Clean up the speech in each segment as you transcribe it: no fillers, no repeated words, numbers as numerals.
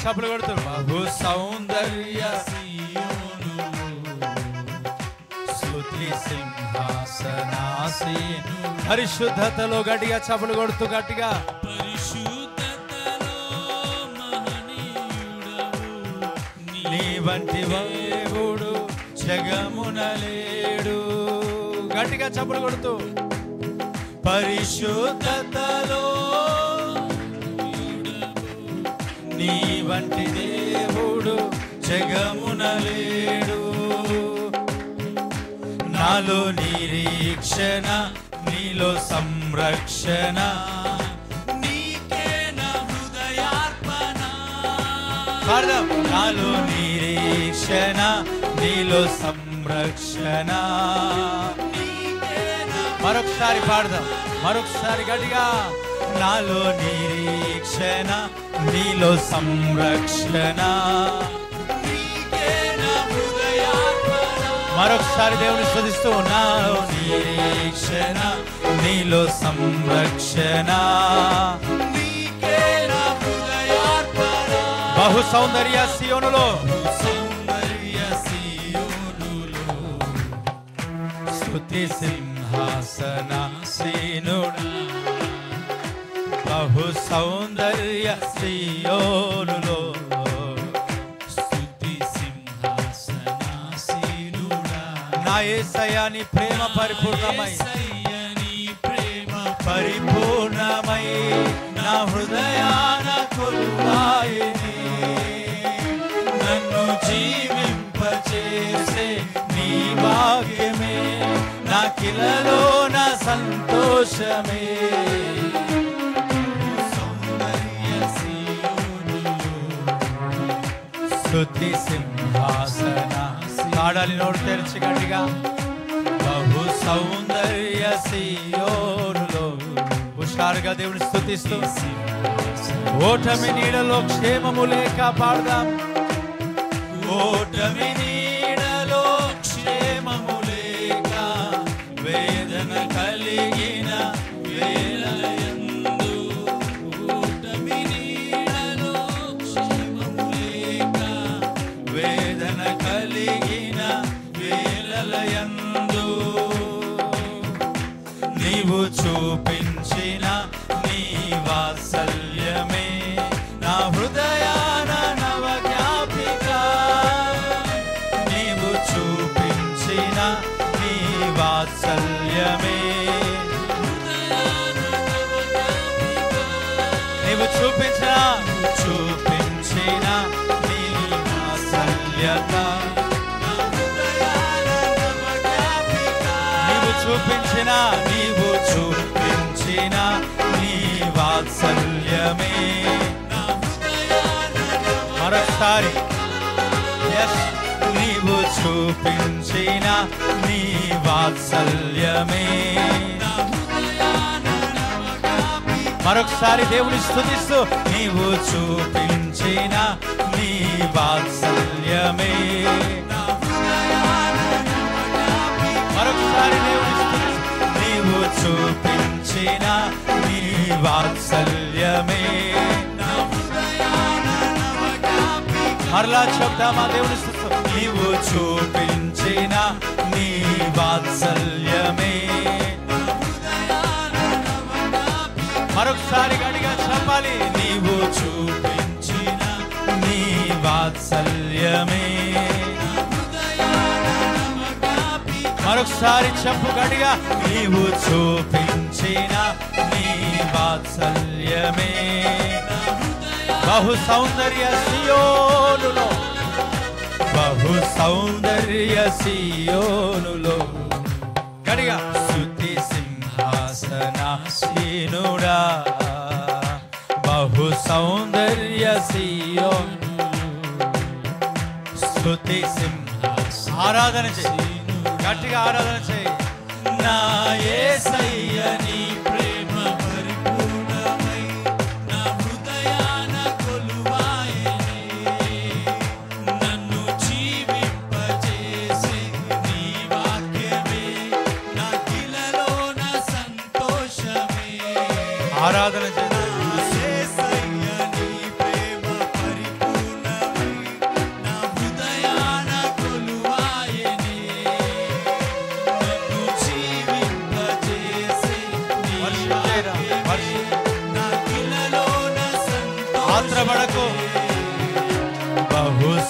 చప్పులు కొడుతూ బహు సౌందర్య స్తుతి సింహాసనాసీను పరిశుద్ధతలో గట్టిగా చప్పులు కొడుతూ గట్టిగా నీ వంటి దేవుడు జగమున లేడు. గట్టిగా చప్పులు కొడుతూ పరిశుద్ధతలో నీ వంటి దేవుడు జగమున లేడు. నాలో నిరీక్షణ నీలో సంరక్షణ నీకే నా హృదయార్పణ. నాలో నిరీక్షణ నీలో సంరక్షణ. మరొకసారి పాడదాం, మరొకసారి గట్టిగా. నాలో నిరీక్షణ నీలో సంరక్షణ మరొకసారి దేవుని స్తుతిస్తూ నాలో నిరీక్షణ నీలో సంరక్షణ బహు సౌందర్య సియోనులో స్తుతి సింహాసనాసీనుడా బహు సౌందర్య సియోనులో స్తుతి సింహాసనాసీనుడా. నా యేసయ్యా నీ ప్రేమ పరిపూర్ణమై పరిపూర్ణమై నా హృదయాన కొలువాయెనే. నన్ను జీవింపచేసే నీ భాగ్యమే నాకిలలో నా సంతోషమే. స్తుతి సింహాసన పాడాలి నోరు తెరిచి గట్టిగా. బహు సౌందర్య సియోనులో హుషారుగా దేవుని స్తుతిస్తూ ఓటమి నీడలో క్షేమము లేక పాడదాం. ఓటమి నీడలో క్షేమము లేక వేదన కలిగిన వేళయందు ఓటమి నీడలో క్షేమము లేక వేదన కలిగిన వేళయందు నీవు చూపించిన నీ వాత్సల్యమే నా హృదయాన నవ జ్ఞాపిక. నీవు చూపించిన నీ వాత్సల్యమే నీవు చూపించిన నీ వాత్సల్యత నీవు చూపించిన నీ వాత్సల్యమే. మరొకసారి నీవు చూపించిన నీ వాత్సల్యమే. మరొకసారి దేవుని స్తుతిస్తూ నీవు చూపించిన నీ వాత్సల్యమే. మరొకసారి దేవుని స్తుతిస్తూ నీవు చూపించిన నీ వాత్సల్యమే. మరలా చెప్తామా దేవుని స్తుతిస్తూ నీవు చూపించిన నీ వాత్సల్యమే. మరొకసారి గడిగా చెప్పాలి. నీవు చూపించిన నీ వాత్సల్యమే. మరొకసారి చెప్పు గడిగా. నీవు చూపించిన నీ వాత్సల్యమే. బహు సౌందర్య సియోనులో బహు సౌందర్య సియోనులో గడిగా. స్తుతి సింహాసనాసీనుడా బహు సౌందర్య సియోను స్తుతి ఆరాధన చేయి, గట్టిగా ఆరాధన చేయి. నా యేసయ్య నీ ప్రేమ పరిపూర్ణమై నా హృదయాన కొలువాయెనే. నన్ను జీవింపచేసే నీ వాక్యమే నాకిలలో నా సంతోషమే. ఆరాధన చేయి.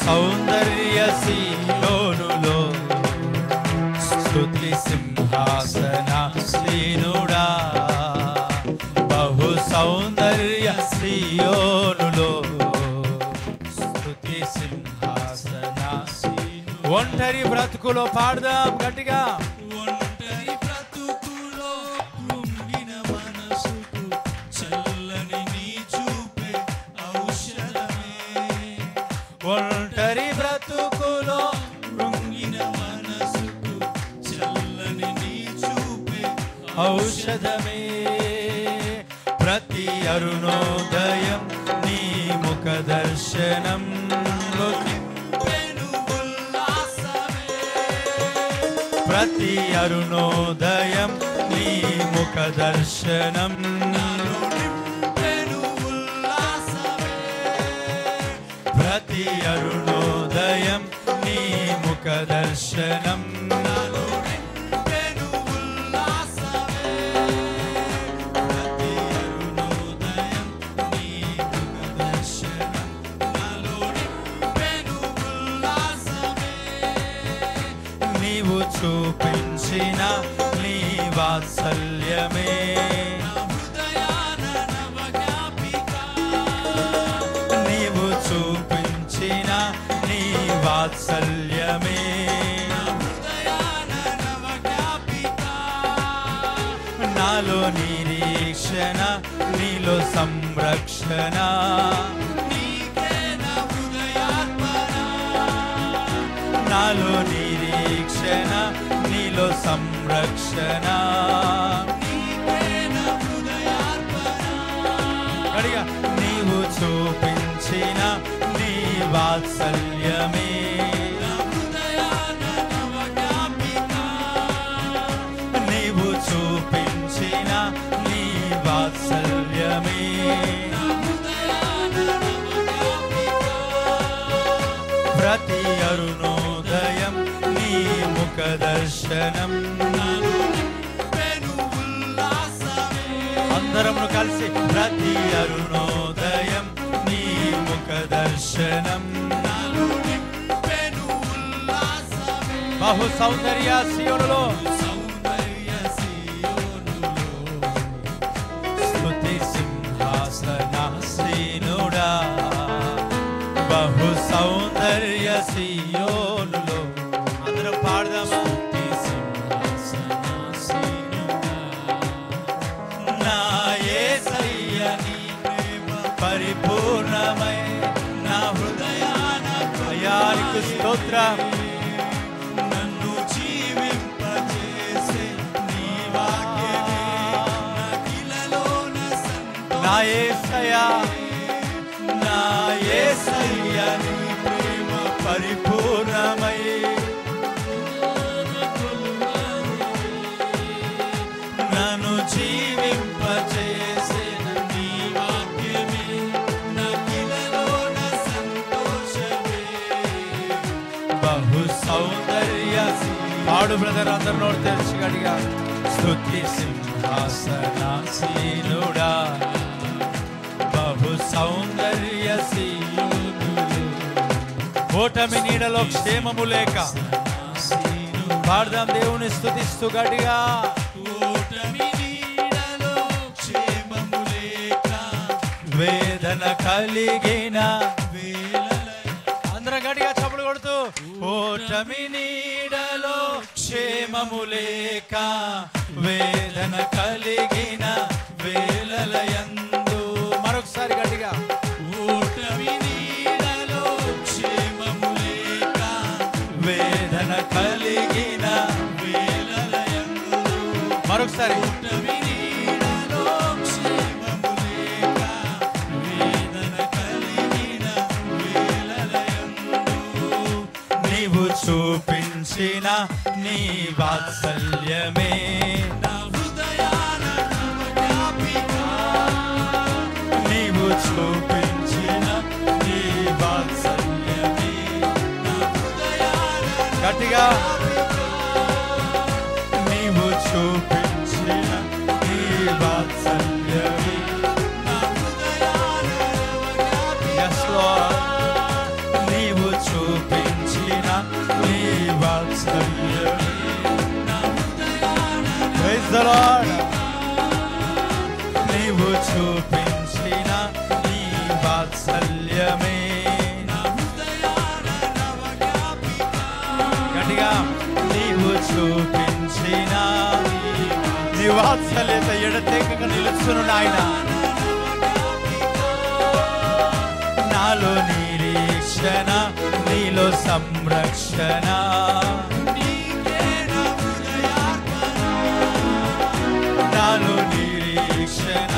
సౌందర్య సీయోనులో స్తుతి సింహాసనాసీనుడా బహు సౌందర్య సీయోనులో స్తుతి సింహాసనాసీనుడా. ఒంటరి బ్రతుకులో పాడదాం గట్టిగా. ఒంటరి బ్రతుకులో కృంగిన మనసుకు చల్లని నీ చూపే ఔషధమే. ఒంటరి బ్రతుకులో కృంగిన మనసుకు చల్లని నీ చూపే ఔషధమే. ప్రతి అరుణోదయం నీ ముఖ దర్శనం ప్రతి అరుణోదయం నీ ముఖ దర్శనం ప్రతి అరుణోదయం నీ ముఖ దర్శనం నీవు చూపించిన నీ వాత్సల్యమే నీవు చూపించిన నీ వాత్సల్యమే నాలో నిరీక్షణ నీలో సంరక్షణ నాలో నిరీక్షణ నీలో సంరక్షణ గడిగా నీవు చూపించిన నీ వాత్సల్యమే నీవు చూపించిన నీ వాత్సల్యమే ప్రతి అరుణోదయం నీ ముఖ దర్శనం అందరము కలిసి ప్రతి అరుణోదయం నీ ముఖ దర్శనం బహు సౌందర్య సీయోనులో స్తుతి సింహాసనాసీనుడా బహు సౌందర్య సీయోనులో అందరం పాడదామా. నా యేసయ్య నీ ప్రేమ పరిపూర్ణమై నా హృదయాన భయానికి స్తోత్రం నన్ను జీవింపజేసే నీ వాక్యమే నాకిలలోన సంతోషమే. నా యేసయ్య నా యేసయ్య నీ ప్రేమ పరిపూర్ణమై నన్ను జీవింపజేసే నీ వాక్యమే నాకిలలోన సంతోషమే. బహు సౌందర్య పాడు బ్రదర్ అందరు నోరు తెరిచి గడిగా స్తుతి సింహాసనాసీనుడా బహు సౌందర్య సీనుడు ఓటమి నీడలో క్షేమము లేక పాడదాం దేవుని స్తుతిస్తూ గడిగా. ఓటమి నీడలో క్షేమము లేక వేదన కలిగిన వేళల అందరం గడిగా చప్పుడు కొడుతూ ఓటమి నీడలో క్షేమము లేక వేదన కలిగిన వేళలయందు మరొకసారి గట్టిగా ఓటమి నీడలో క్షేమము లేక వేదన కలిగిన వేళలయందు మరొకసారి ఓటమి నీడలో క్షేమము లేక వేదన కలిగిన వేళలయందు నీవు చూపించిన నీ వాత్సల్యమే నా హృదయాన నవజ్ఞాపిక నీవు చూపించిన నీ వాత్సల్యమే నా హృదయాన గట్టిగా నీవు చూపించిన నీ వాత్సల్యమే నా హృదయాన నవజ్ఞాపిక Yes, Lord. నీవు ప్రైజ్ ది లార్డ్. నీవు చూపించిన నీ వాత్సల్యమే గట్టిగా నీవు చూపించిన నీ వాత్సల్యత ఎడతెగక నిలుచును నాయన. నాలో నిరీక్షణ నీలో సంరక్షణ నాలో నిరీక్షణ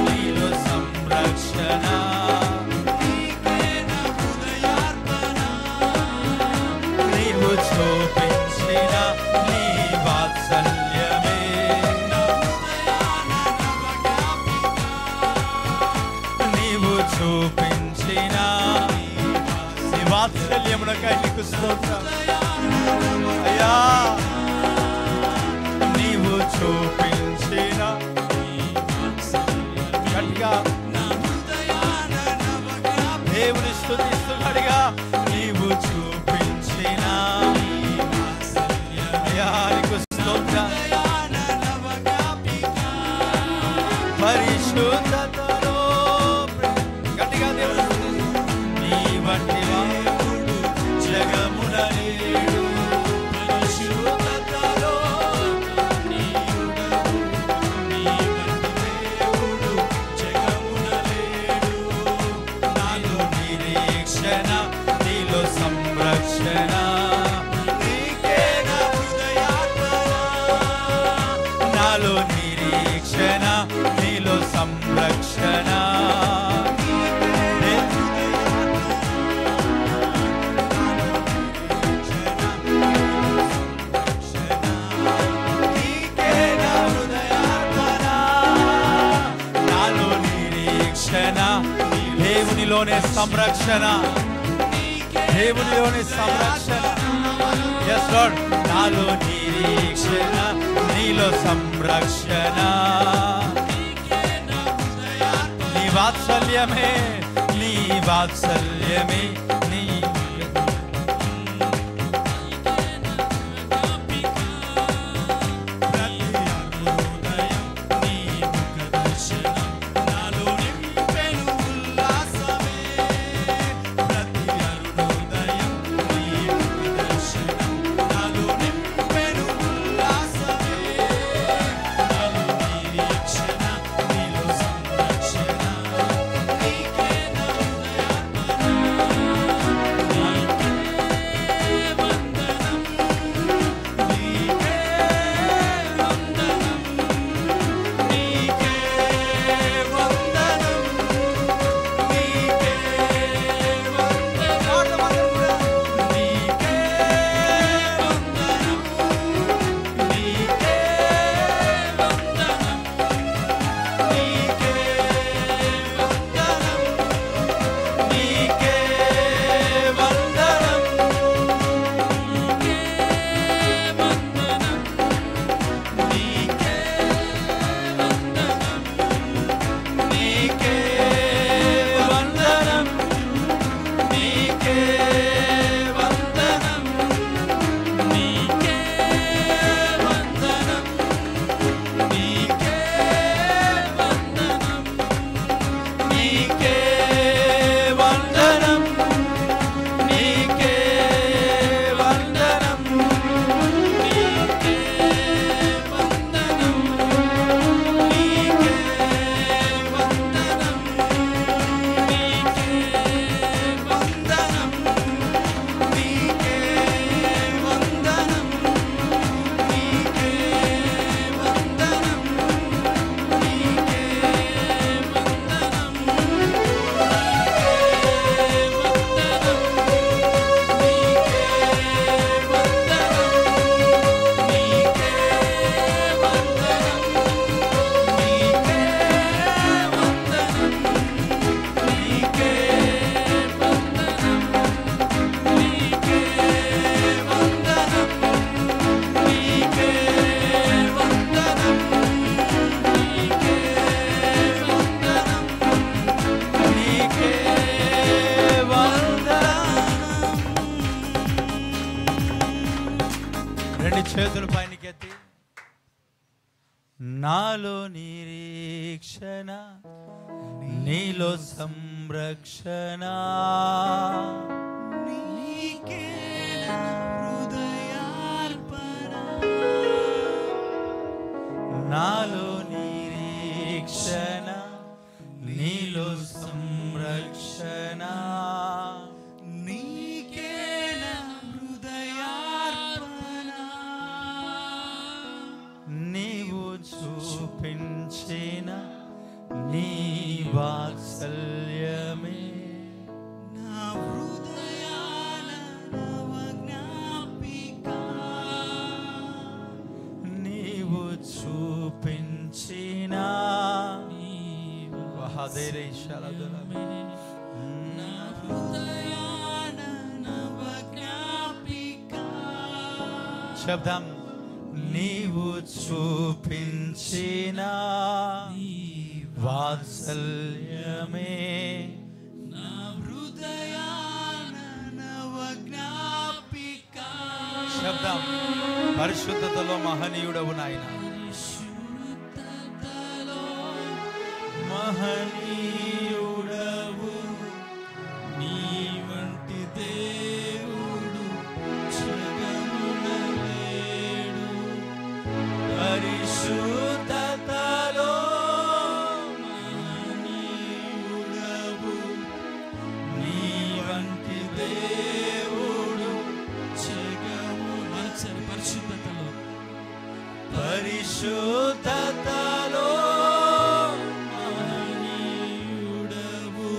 నీలో సంరక్షణ నీవు చూపించిన నీ వాత్సల్యమే నీవు చూపించిన నీ వాత్సల్యమునకై నీకు స్తోత్రం అయ్యా. నీవు చూపించిన గట్టిగా దేవుని స్తుతిస్తున్నాడుగా. నీవు చూపించిన అయ్యా నీకు స్తోత్రం. పరిశుద్ధతలో గట్టిగా దేవుని నీ వంటి వాడు జగమున లేడు. పరిశుద్ధతలో నీలో సంరక్షణ నీకే నా హృదయార్పణ. నాలో నిరీక్షణ నీలో సంరక్షణ నీకే నా హృదయార్పణ. నాలో నిరీక్షణ దేవునిలోనే సంరక్షణ దేవునిలోని సంరక్షణ. yes lord. నాలో నిరీక్షణ నీలో సంరక్షణ నీ వాత్సల్యమే నీ వాత్సల్యమే నీ నాలో నిరీక్షణ, నీలో సంరక్షణ. నీకే నా హృదయార్పణ. నాలో నిరీక్షణ, నీలో సంరక్షణ. నీకే నా హృదయార్పణ. నీవు చూపించిన నీ వాత్సల్యమే నా హృదయాల నవ జ్ఞాపిక. నీవు చూపించిన నా హృదయాల నవ జ్ఞాపిక. శబ్దం. నీవు చూపించిన వాత్సల్యమే నా హృదయాల నవ జ్ఞాపిక. శబ్దం. పరిశుద్ధతలో మహనీయుడవు నాయన, పరిశుద్ధతలో మహనీయుడవు. నీ వంటి దేవుడు జగమున లేడు. పరిశుద్ధతలో మహనీయుడవు నీ వంటి దేవుడు జగమున. మరొకసారి పరిశుద్ధతలో పరిశుద్ధతలో మహనీయుడవు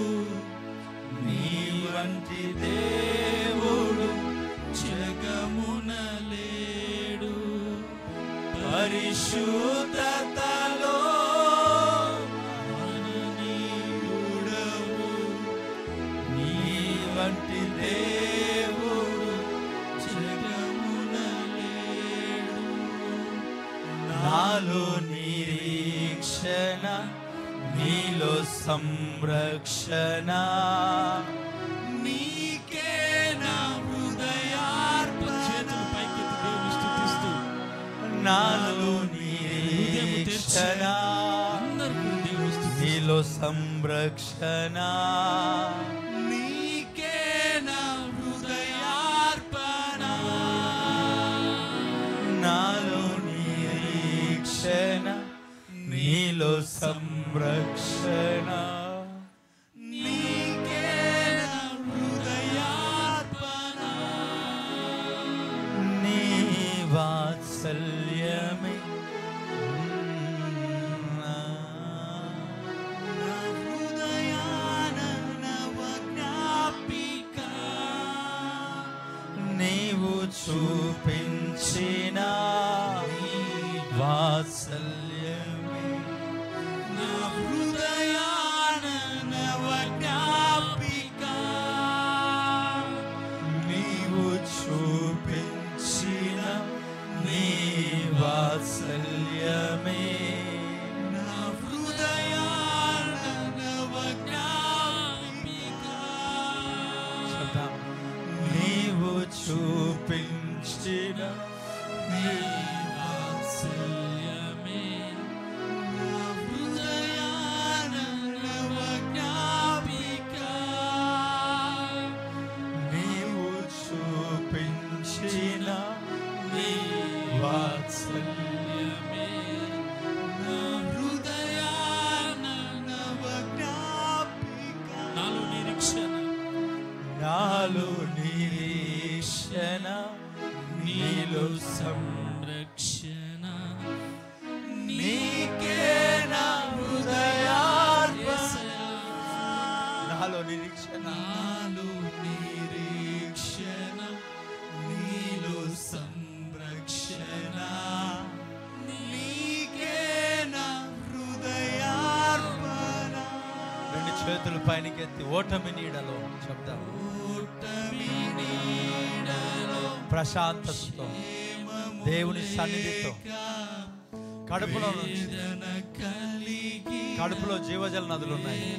నీ వంటి దేవుడు జగమున లేడు. పరిశుద్ధతలో మహనీయుడవు నీ వంటి దేవుడు జగమున లేడు. నాలో నిరీక్షణ, నీలో సంరక్షణ. నీకే నా హృదయార్పణ. చేతులు పైకెత్తి దేవుని స్తుతిస్తూ నాలో నిరీక్షణ, అందరూ దేవుని స్తుతిస్తూ నీలో సంరక్షణ. నీకే నా హృదయార్పణ. నాలో నిరీక్షణ, నీలో సంరక్షణ. నీకే నా హృదయార్పణ. నీ వాత్సల్యమే నా హృదయాన నవ జ్ఞాపిక. నీవు చూపించిన వాత్సల్యమే నా హృదయాన నవ జ్ఞాపిక. నీవు చూపించిన నీ వాత్సల్యమే నా హృదయాన నవ జ్ఞాపిక. శబ్దం. నీవు చూపించిన నీ వాత్సల్యమే నా హృదయాన నవ జ్ఞాపిక. నీవు చూపించిన నీ వాత్సల్యమే నా హృదయాన నవ జ్ఞాపిక. నాలో నిరీక్షణ, నాలో నిరీక్షణ, నీలో సంరక్షణ. నీకే నా హృదయార్పణ. నాలో నిరీక్షణ, నాలో నిరీక్షణ, నీలో సంరక్షణ. నీకే నా హృదయార్పణ. రెండు చేతులు పైనకెత్తి ఓటమి నీడలో చెప్తాం. ఓటమి నీడలో ప్రశాంతతతో దేవుని సన్నిధితో కడుపులో నుంచి వేదన కలిగి కడుపులో జీవజల నదులు ఉన్నాయి.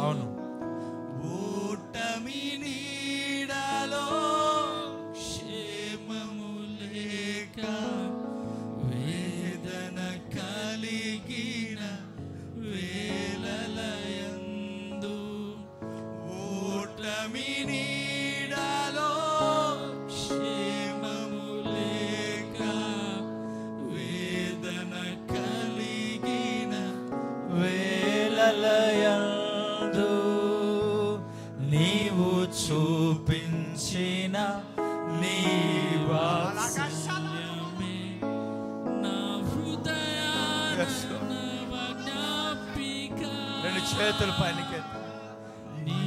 అవును. ఓటమి నీడలో క్షేమము లేక వేదన చేతుల పైనకెత్తి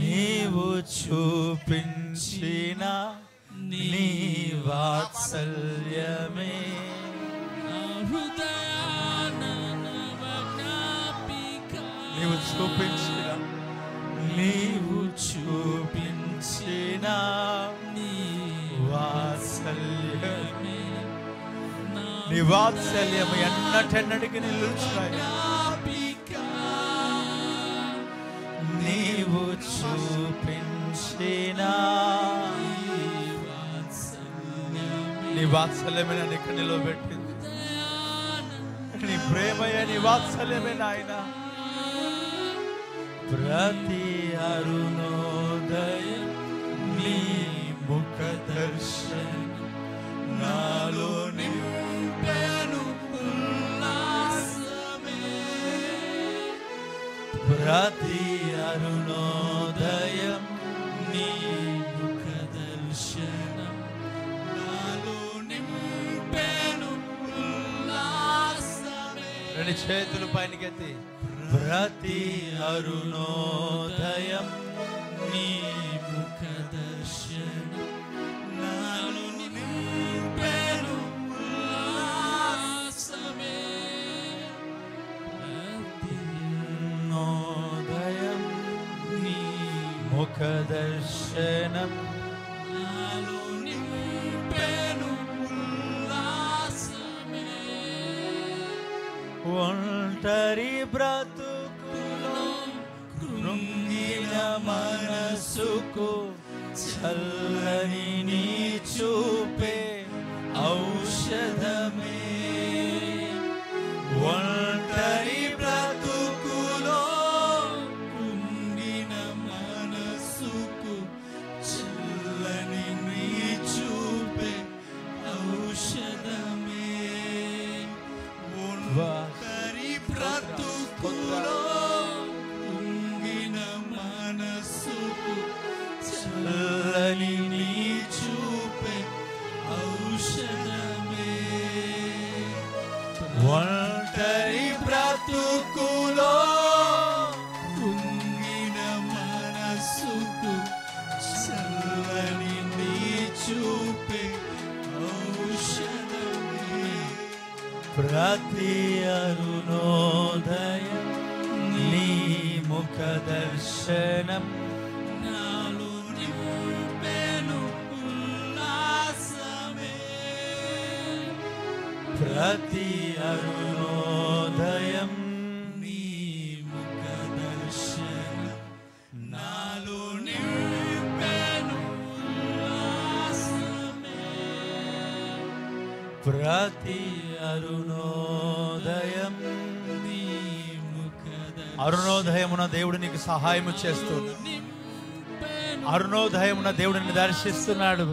నీవు చూపించిన నీ వాత్సల్యమే నీవు చూపించిన నీ వాత్సల్యమే నీ వాత్సల్యము ఎన్నటెన్నటికి నిలుచున్నాయి నీవు చూపించిన నీ వాత్సల్యమే నన్ను ఇక్కడ నిలబెట్టింది నీ ప్రేమయే నీ వాత్సల్యమే నాయన ప్రతి అరుణోదయం నీ ముఖ దర్శనం నాలో నింపెను ఉల్లాసమే ప్రతి అరుణోదయం నీ ముఖ దర్శనం నాలో నింపెను ఉల్లాసమే రెండు చేతులు పైనకెత్తి ప్రతి అరుణోదయం నీ ముఖ దర్శనం నాలో నింపెను ఉల్లాసమే ప్రతి అరుణోదయం నీ ముఖ దర్శనం నాలో నింపెను ఉల్లాసమే ఒంటరి బ్రతుకులో కృంగిన మనసుకు చల్లని నీ చూపే ఔషధమే ఒంటరి బ్రతుకులో కృంగిన మనసుకు చల్లని నీ చూపే ఔషధమే ఒంటరి బ్రతుకులో కృంగిన మనసుకు చల్లని నీ చూపే ఔషధమే ఒంటరి బ్రతుకులో కృంగిన మనసుకు చల్లని నీ చూపే ఔషధమే ప్రతి అరుణోదయం నీ ముఖ దర్శనం నాలో నింపెను ఉల్లాసమే ప్రతి అరుణోదయం నీ ముఖ దర్శనం నాలో నింపెను ఉల్లాసమే ప్రతి అరుణోదయం నీ ముఖ అరుణోదయమున దేవుడు నీకు సహాయము చేస్తున్నాడు అరుణోదయమున దేవుడిని దర్శిస్తున్నాడు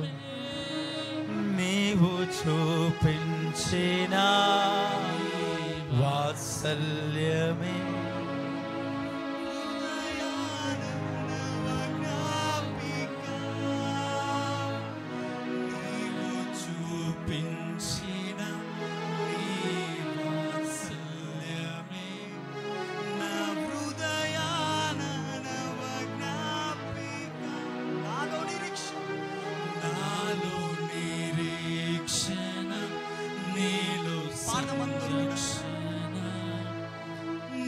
నీవు చూపించిన వాత్సల్యమే నీవు చూపించిన వాత్సల్యమే నా హృదయాన నవజ్ఞాపిక నాలో నిరీక్షణ నీలో సంరక్షణ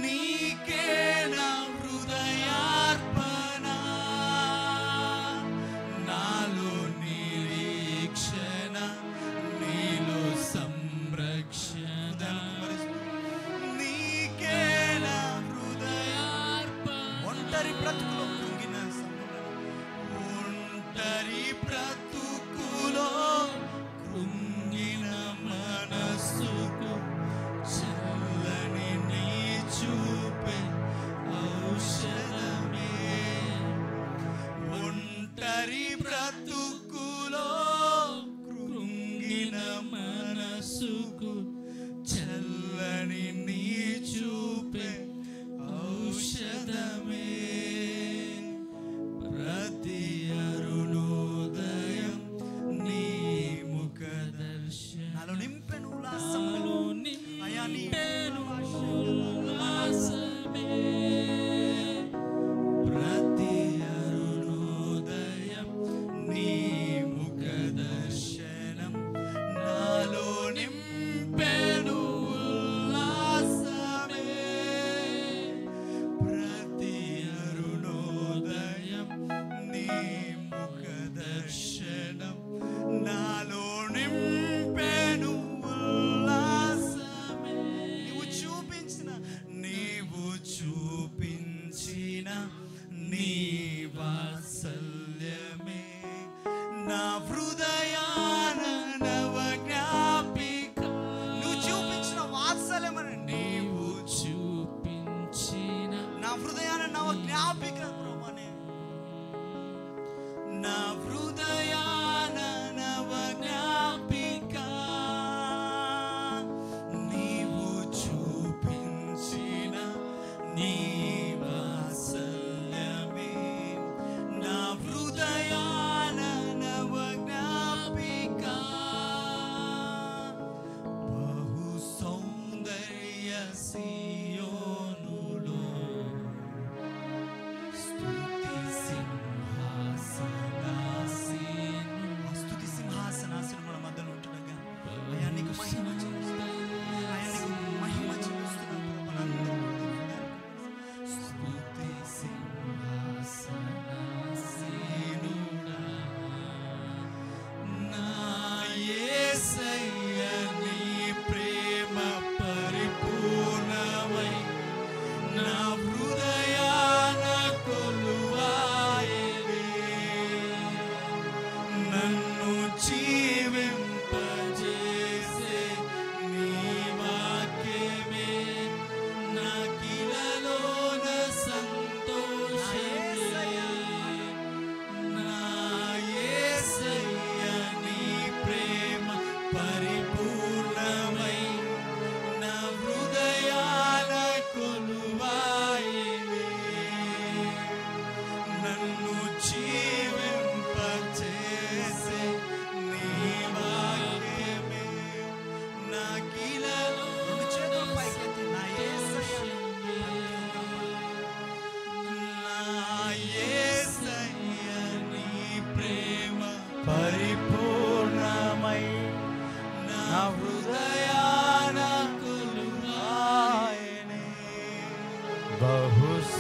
నీకే నా హృదయార్పణ నాలో నిరీక్షణ నీలో సంరక్షణ నీకే నా హృదయార్పణ ఒంటరి బ్రతుకులో కృంగిన ఒంటరి బ్రతుకులో కృంగిన మనసుకు చల్లని నీ చూపే ఔషధమే ఒంటరి బ్రతుకులో కృంగిన మనసుకు చల్లని నీ చూపే ఔషధమే ప్రతి అరుణోదయం నీ ముఖ దర్శనం నాలో నింపెను ఉల్లాసమే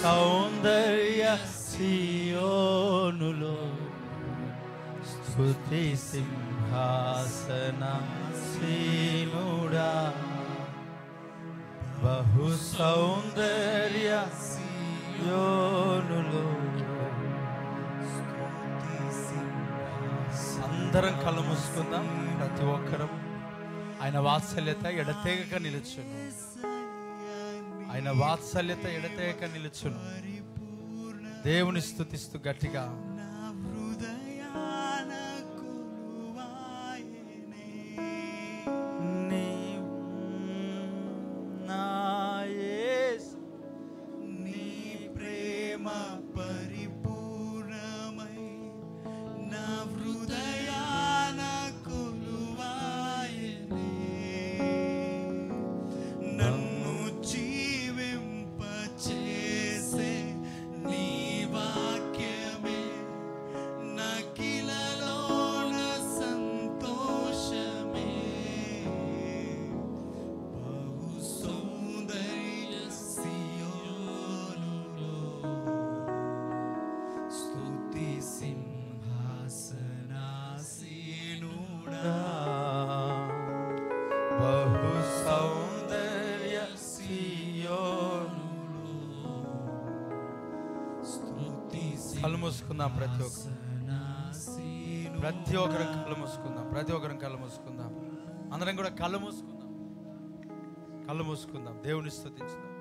సౌందర్య సియోనులో స్తుతి సింహాసనాసీనుడా బహు సౌందర్య సియోనులో. అందరం కళ్ళు మూసుకుందాం. ప్రతి ఒక్కరం ఆయన వాత్సల్యత ఎడతెగక నిలుచును. ఆయన వాత్సల్యత ఎడతెగక నిలుచును. దేవుని స్తుతిస్తూ గట్టిగా బహు సౌందర్య సియోనులో. కళ్ళు మూసుకుందాం. ప్రతి ఒక్కరం కళ్ళు మూసుకుందాం. ప్రతి ఒక్కరం కళ్ళు మూసుకుందాం. అందరం కూడా కళ్ళు మూసుకుందాం. కళ్ళు మూసుకుందాం. దేవుని స్తుతించుదాం.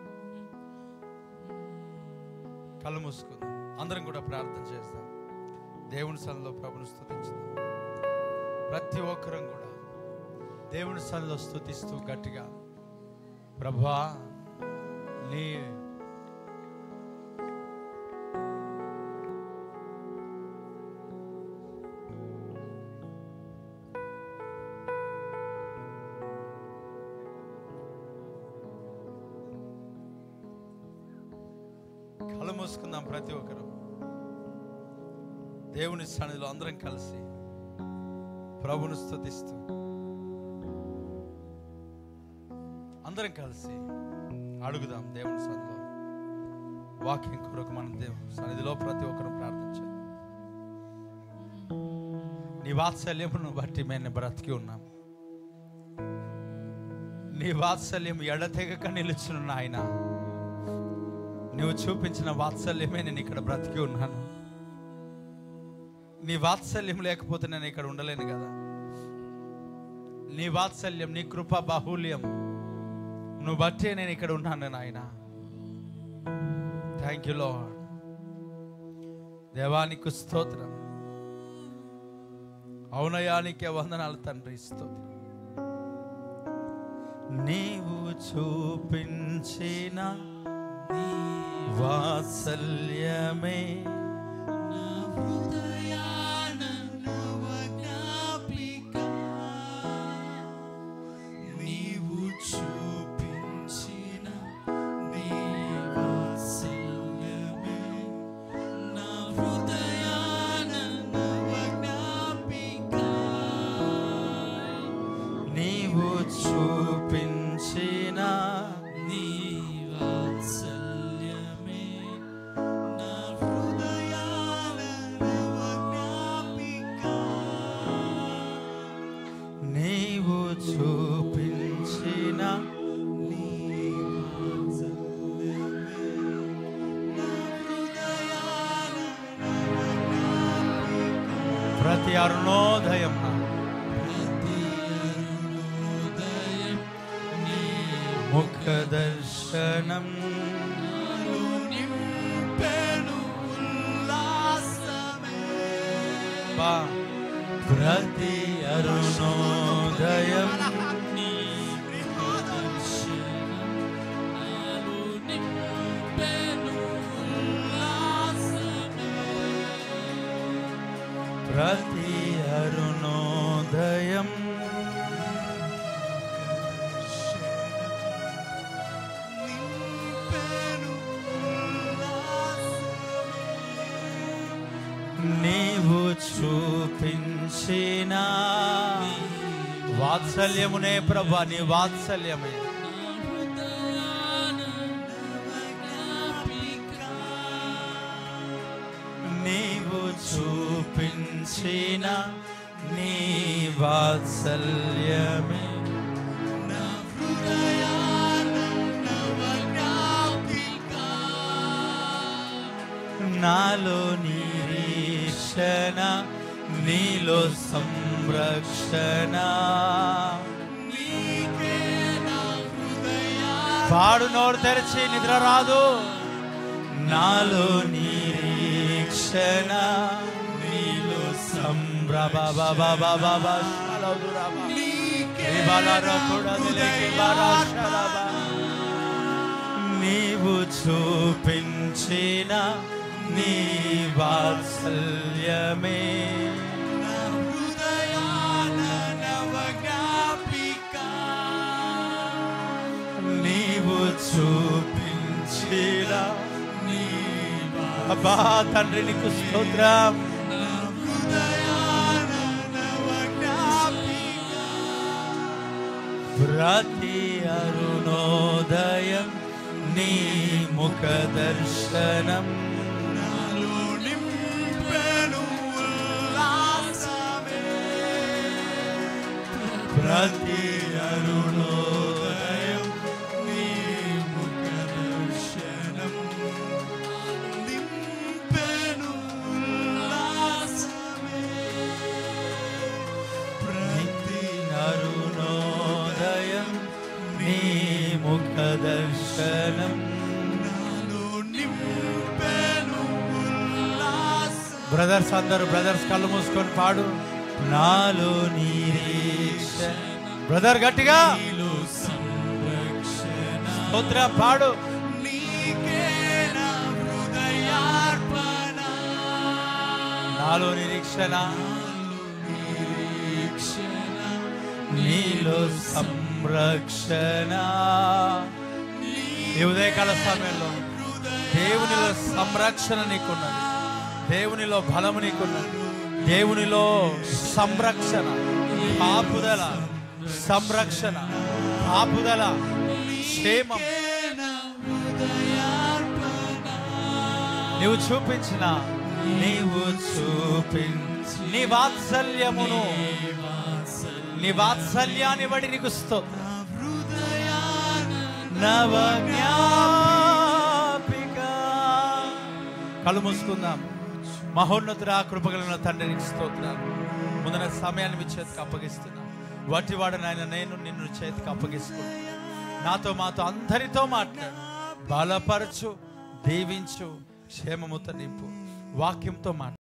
కళ్ళు మూసుకుందాం. అందరం కూడా ప్రార్థన చేస్తాం. దేవుని సన్నిధిలో ప్రభుని స్తుతించుదాం. ప్రతి ఒక్కరం కూడా దేవుని సన్నిధిలో స్తుతిస్తూ గట్టిగా ప్రభువా నీ కళ్ళు మూసుకుందాం. ప్రతి ఒక్కరు దేవుని సన్నిధిలో అందరం కలిసి ప్రభుని స్తుతిస్తూ అందరం కలిసి అడుగుదాం. దేవుని సన్నిధిలో వాక్యం కొరకు మనం దేవుని సన్నిధిలో ప్రతి ఒక్కరు ప్రార్థించాలి. నీ వాత్సల్యమును బట్టి మేము బ్రతికి ఉన్నాం. నీ వాత్సల్యం ఎడతెగక నిలుచున్న ఆయన, నువ్వు చూపించిన వాత్సల్యమే నేను ఇక్కడ బ్రతికి ఉన్నాను. నీ వాత్సల్యం లేకపోతే నేను ఇక్కడ ఉండలేను కదా. నీ వాత్సల్యం, నీ కృప బాహుల్యం నువ్వు బట్టే నేను ఇక్కడ ఉన్నాను నాయన. Thank you lord. దేవానికి స్తోత్రం. ఔనయానికే వందనాలు తండ్రి. స్తోత్రం. నీవు చూపించిన వాత్సల్యమే చూపించిన నీ వాత్సల్యమే నా హృదయాన నవజ్ఞాపిక. నీవు చూపించిన నీ వాత్సల్యమే నా హృదయాన నవజ్ఞాపిక. ప్రతి అరుణోదయం ముఖ దర్శనం నింపెను ఉల్లాసమే. ప్రతి అరుణోదయం ప్రతి అరుణోదయం నీవు చూపించిన వాత్సల్యమునే ప్రభా, నీ వాత్సల్యమే చూపించిన నీ వాత్సల్యమే నా హృదయాన నవజ్ఞాపిక నాలో నిరీక్షణ నీలో సంరక్షణ నీకే నా హృదయా పాడు నోరు తెరిచి నిద్ర రాదు నాలో నిరీక్షణ నీలో నీవు చూపించిన నీ వాత్సల్యమే నా హృదయాన నవజ్ఞాపిక నీవు చూపించిన నీ అబ్బా తండ్రి నీకు స్తోత్రం నా హృదయాన నవజ్ఞాపిక ప్రతి అరుణోదయం నీ ముఖ దర్శనం నాలో నింపెను ఉల్లాసమే ప్రతి అరుణోదయం నీ ముఖ దర్శనం నింపెను ఉల్లాసమే ప్రతి అరుణోదయం నీ ముఖ దర్శనం నాలో నింపెను ఉల్లాసమే బ్రదర్స్ అందరూ బ్రదర్స్ కళ్ళు మూసుకొని పాడు నాలో నిరీక్షణ బ్రదర్ గట్టిగా నీలో సంరక్షణ స్తోత్ర పాడు నీకే నా హృదయార్పణ నాలో నిరీక్షణ నిరీక్షణ నీలో సంరక్షణ ఈ ఉదయకాల సమయంలో దేవునిలో సంరక్షణ నీకున్నది దేవునిలో బలము నీకున్నది దేవునిలో సంరక్షణ కాపుదల సంరక్షణ కాపుదల క్షేమం నా హృదయార్పణ నీవు చూపించిన నీ వాత్సల్యమును నీ వాత్సల్యాన్ని బట్టి నీకు స్తోత్రం నా హృదయాన నవజ్ఞాపిక కళ్ళు మూసుకుందాం మహోన్నతుడా కృపగలిగిన తండ్రి నీకు స్తోత్రాలు ముందున సమయాన్ని మీ చేతికి అప్పగిస్తున్నా వట్టివాడు నాయన నేను నిన్ను చేతికి అప్పగిస్తున్నాను నాతో మాతో అందరితో మాట్లాడు బలపరచు దీవించు క్షేమముతో నింపు వాక్యంతో మాట్లాడు